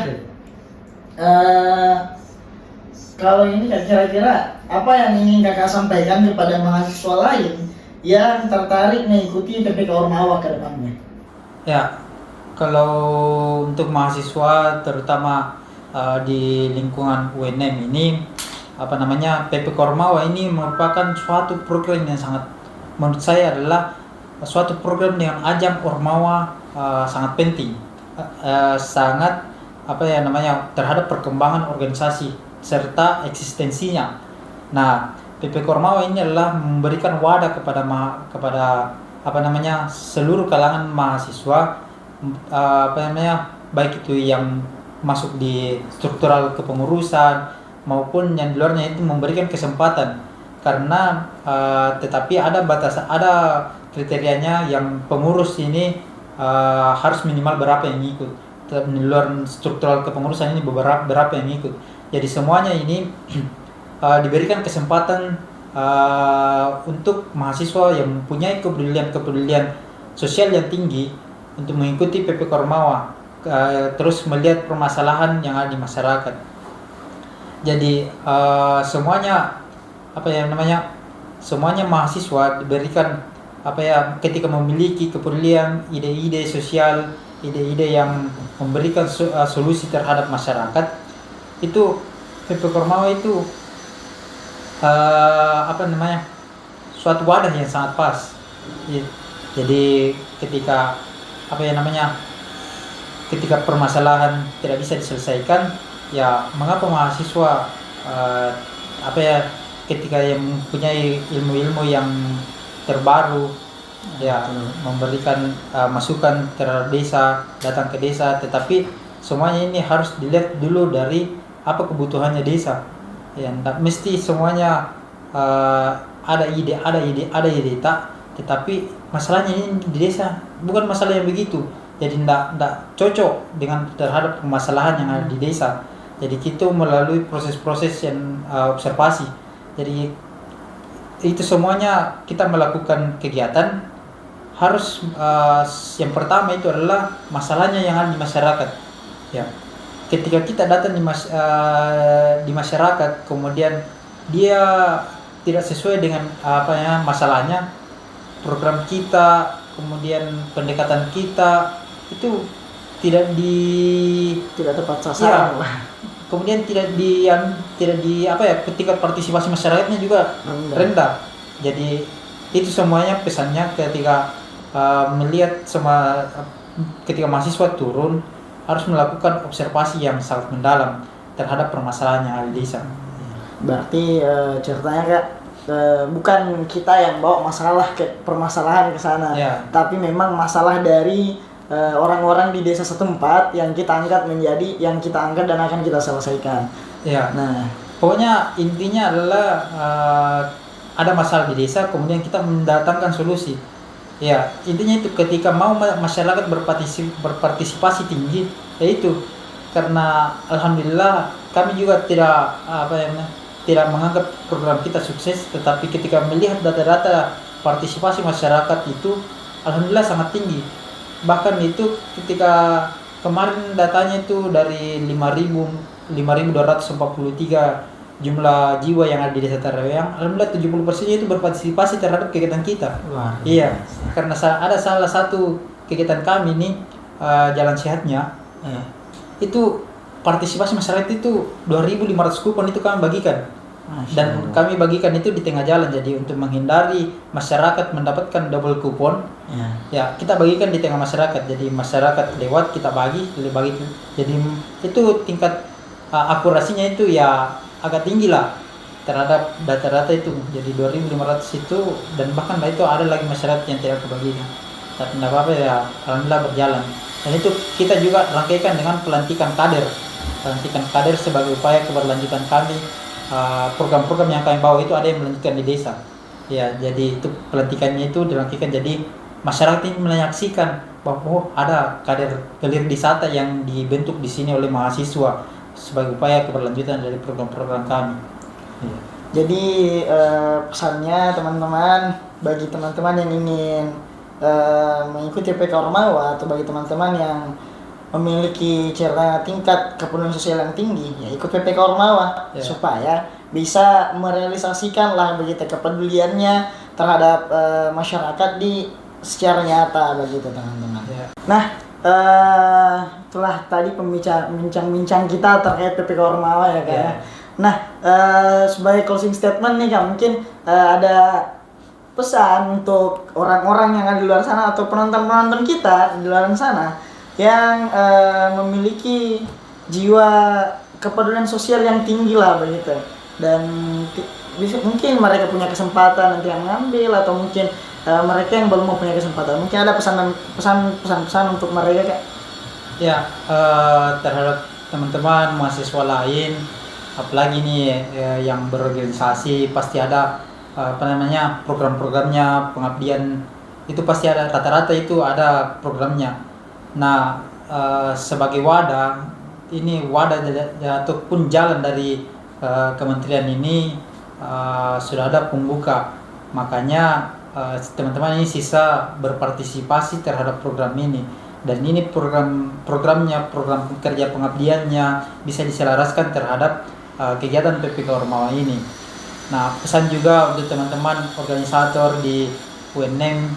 Speaker 2: kalau ini kira-kira apa yang ingin Kakak sampaikan kepada mahasiswa lain yang tertarik mengikuti PPK Ormawa ke depannya?
Speaker 3: Ya, kalau untuk mahasiswa terutama di lingkungan UNM ini PPK Ormawa ini merupakan suatu program yang sangat, menurut saya adalah suatu program dengan ajang Ormawa sangat penting, sangat terhadap perkembangan organisasi serta eksistensinya. Nah, PPK Ormawa ini adalah memberikan wadah kepada seluruh kalangan mahasiswa, baik itu yang masuk di struktural kepengurusan maupun yang di luarnya, itu memberikan kesempatan, karena tetapi ada kriterianya yang pengurus ini harus minimal berapa yang ikut. Di luar struktural kepengurusan ini berapa yang ikut. Jadi semuanya ini diberikan kesempatan untuk mahasiswa yang mempunyai kepedulian sosial yang tinggi untuk mengikuti PPK Ormawa, terus melihat permasalahan yang ada di masyarakat. Jadi semuanya semuanya mahasiswa diberikan ketika memiliki kepedulian, ide-ide sosial, ide-ide yang memberikan solusi terhadap masyarakat, itu PP Kormawa itu suatu wadah yang sangat pas. Jadi ketika ketika permasalahan tidak bisa diselesaikan, ya mengapa mahasiswa ketika yang mempunyai ilmu-ilmu yang terbaru, ya memberikan masukan terhadap desa, datang ke desa, tetapi semuanya ini harus dilihat dulu dari apa kebutuhannya desa. Ya, tidak mesti semuanya ada ide tak, tetapi masalahnya ini di desa bukan masalah yang begitu. Jadi tidak cocok dengan terhadap permasalahan yang ada di desa. Jadi kita melalui proses-proses yang observasi. Jadi itu semuanya kita melakukan kegiatan harus yang pertama itu adalah masalahnya yang ada di masyarakat. Ya, ketika kita datang di masyarakat, kemudian dia tidak sesuai dengan masalahnya, program kita, kemudian pendekatan kita itu tidak
Speaker 2: tepat sasaran.
Speaker 3: Ya, kemudian tidak di tingkat partisipasi masyarakatnya juga rendah. Jadi itu semuanya pesannya ketika melihat ketika mahasiswa turun harus melakukan observasi yang sangat mendalam terhadap permasalahan yang ada di desa.
Speaker 2: Berarti ceritanya Kak, bukan kita yang bawa permasalahan ke sana, tapi memang masalah dari orang-orang di desa setempat yang kita angkat dan akan kita selesaikan.
Speaker 3: Ya.
Speaker 2: Nah,
Speaker 3: pokoknya intinya adalah ada masalah di desa, kemudian kita mendatangkan solusi. Ya, intinya itu ketika mau masyarakat berpartisipasi tinggi, yaitu karena alhamdulillah kami juga tidak menganggap program kita sukses, tetapi ketika melihat data-data partisipasi masyarakat itu alhamdulillah sangat tinggi. Bahkan itu ketika kemarin datanya itu dari 5.243 jumlah jiwa yang ada di desa Taraweang, alhamdulillah 70% itu berpartisipasi terhadap kegiatan kita.
Speaker 2: Wah,
Speaker 3: iya, karena ada salah satu kegiatan kami ini jalan sehatnya. Itu partisipasi masyarakat itu 2.500 kupon itu kami bagikan. Dan kami bagikan itu di tengah jalan, jadi untuk menghindari masyarakat mendapatkan double kupon, ya kita bagikan di tengah masyarakat. Jadi masyarakat lewat kita bagi. Jadi itu tingkat akurasinya itu ya agak tinggi lah terhadap data-data itu. Jadi 2.500 itu, dan bahkan itu ada lagi masyarakat yang tidak kebagikan. Tapi tidak apa-apa ya, alhamdulillah berjalan. Dan itu kita juga rangkaikan dengan pelantikan kader sebagai upaya keberlanjutan kami. Program-program yang kami bawa itu ada yang melanjutkan di desa. Ya, jadi itu pelantikannya itu dirangkaikan, jadi masyarakat ini menyaksikan bahwa ada kader Gelir Disata yang dibentuk di sini oleh mahasiswa sebagai upaya keberlanjutan dari program-program kami. Ya.
Speaker 2: Jadi pesannya teman-teman, bagi teman-teman yang ingin mengikuti PK Ormawa, atau bagi teman-teman yang memiliki tingkat kepedulian sosial yang tinggi, ya ikut PPK Ormawa supaya bisa merealisasikan lah begitu kepeduliannya terhadap masyarakat secara nyata begitu teman-teman. Nah, itulah tadi bincang-bincang kita terkait PPK Ormawa ya Kak. Nah, sebagai closing statement nih Kak, mungkin ada pesan untuk orang-orang yang ada di luar sana atau penonton-penonton kita di luar sana yang memiliki jiwa kepedulian sosial yang tinggi lah begitu, dan mungkin mereka punya kesempatan nanti yang mengambil, atau mungkin mereka yang belum punya kesempatan, mungkin ada pesan-pesan untuk mereka Kak?
Speaker 3: Ya, terhadap teman-teman mahasiswa lain, apalagi nih yang berorganisasi, pasti ada program-programnya, pengabdian itu pasti ada, rata-rata itu ada programnya. Nah, sebagai wadah ataupun jalan dari kementerian ini sudah ada pembuka, makanya teman-teman ini sisa berpartisipasi terhadap program ini. dan ini program kerja pengabdiannya bisa diselaraskan terhadap kegiatan PPK Ormawa ini. Nah, pesan juga untuk teman-teman organisator di UNM,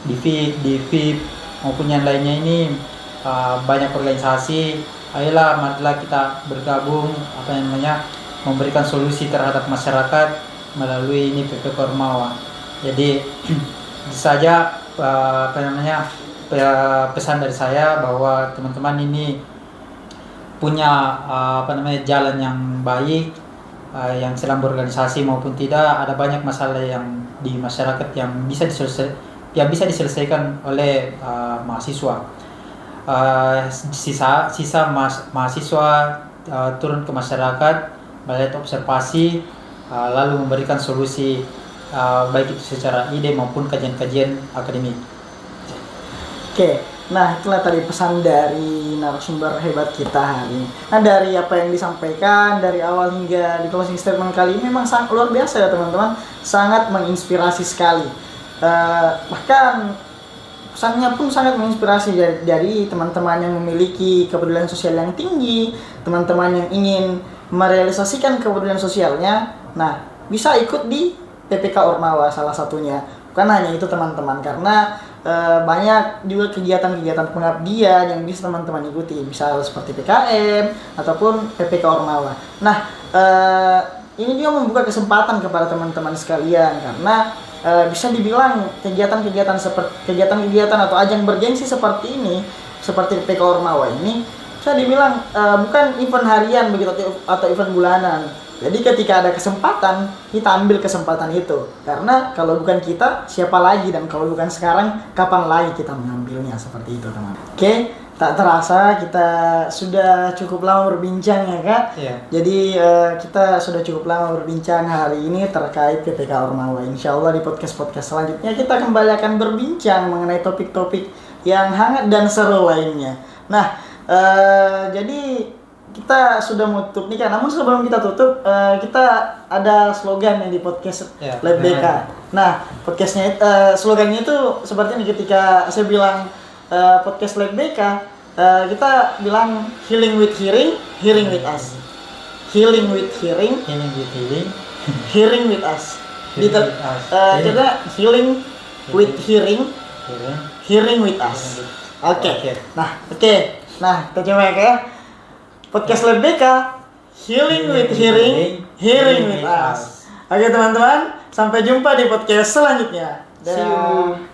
Speaker 3: di FIP maupun yang lainnya ini, banyak organisasi, ayolah marilah kita bergabung memberikan solusi terhadap masyarakat melalui ini PPK Ormawa. Jadi saja pesan dari saya bahwa teman-teman ini punya jalan yang baik, yang sedang berorganisasi maupun tidak. Ada banyak masalah yang di masyarakat yang bisa diselesaikan oleh mahasiswa. Sisa mahasiswa turun ke masyarakat, melihat observasi, lalu memberikan solusi, baik itu secara ide maupun kajian-kajian akademik.
Speaker 2: Oke, nah itulah tadi pesan dari narasumber hebat kita hari ini. Nah, dari apa yang disampaikan dari awal hingga di closing statement kali ini memang sangat luar biasa ya teman-teman, sangat menginspirasi sekali. Bahkan pesannya pun sangat menginspirasi dari teman-teman yang memiliki kepedulian sosial yang tinggi, teman-teman yang ingin merealisasikan kepedulian sosialnya. Nah, bisa ikut di PPK Ormawa salah satunya. Bukan hanya itu teman-teman, karena banyak juga kegiatan-kegiatan pengabdian yang bisa teman-teman ikuti, bisa seperti PKM ataupun PPK Ormawa. Nah, ini juga membuka kesempatan kepada teman-teman sekalian, karena bisa dibilang kegiatan-kegiatan atau ajang bergengsi seperti ini, seperti PPK Ormawa ini, bisa dibilang bukan event harian begitu atau event bulanan. Jadi ketika ada kesempatan, kita ambil kesempatan itu. Karena kalau bukan kita, siapa lagi? Dan kalau bukan sekarang, kapan lagi kita mengambilnya? Seperti itu, teman. Oke, tak terasa kita sudah cukup lama berbincang ya, Kak?
Speaker 3: Iya.
Speaker 2: Jadi kita sudah cukup lama berbincang hari ini terkait PPK Ormawa. Insya Allah di podcast-podcast selanjutnya kita kembali akan berbincang mengenai topik-topik yang hangat dan seru lainnya. Nah, jadi kita sudah mau tutup nih, Kak. Namun sebelum kita tutup, kita ada slogan yang di podcast Lab BK. Nah, podcastnya slogannya itu seperti ini. Ketika saya bilang podcast Lab BK, kita bilang healing with hearing, hearing with us. Healing with hearing, hearing with us. Kita healing with hearing, hearing with us. Oke. Nah, kita coba ya, Kak. Podcast Lab BK, healing with hearing, hearing with us. Oke teman-teman, sampai jumpa di podcast selanjutnya.
Speaker 3: See you.